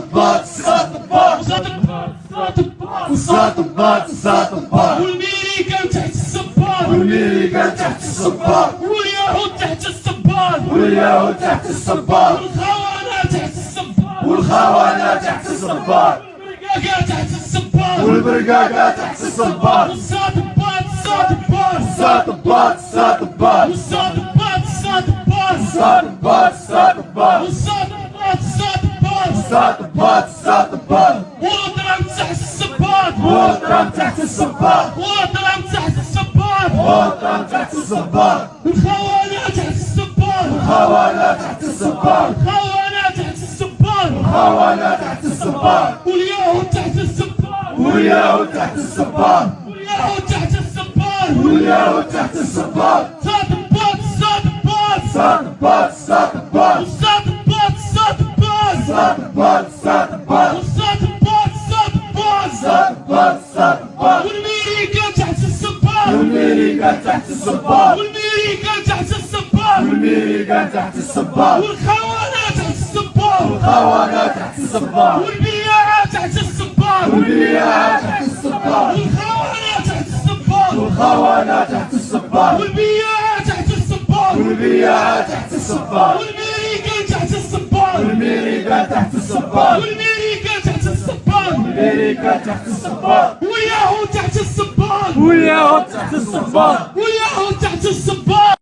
الباط صاد الباط وصاد الباط صاد الباط والميريكان تحت الصباط والميريكان تحت الصباط واليهود تحت الصباط واليهود تحت الصباط والخونة تحت الصباط والخونة تحت الصباط والبرقاقة تحت الصباط والبرقاقة تحت الصباط والصاد الباط صاد الباط صاد الباط صاد الباط والصاد الباط صاد الباط صاد الباط صاد الباط والصاد الباط صاد الباط صاد الباط صاد الباط وضرب تحت الصباط وضرب تحت الصباط وضرب تحت الصباط وضرب تحت الصباط والخونة تحت الصباط الخونة تحت الصباط الخونة تحت الصباط الخونة تحت الصباط واليهود تحت الصباط واليهود تحت الصباط واليهود تحت الصباط واليهود تحت الصباط صاد الباط صاد الباط صاد الباط صاد الباط صاد الباط صاد الباط صاد الباط صاد الباط صاد الباط صاد الباط صاد الباط صاد الباط والميريكان تحت الصباط والميريكان تحت الصباط والميريكان تحت الصباط والميريكان تحت الصباط والخونة تحت الصباط الخونة تحت الصباط والبياعة تحت الصباط والبياعة تحت الصباط والخونة تحت الصباط والخونة تحت الصباط والبياعة تحت الصباط والبياعة تحت الصباط والميريكان تحت الصباط والميريكان تحت الصباط والميريكان تحت الصباط والميريكان تحت الصباط واليهود تحت الصباط واليهود تحت الصباط واليهود تحت الصباط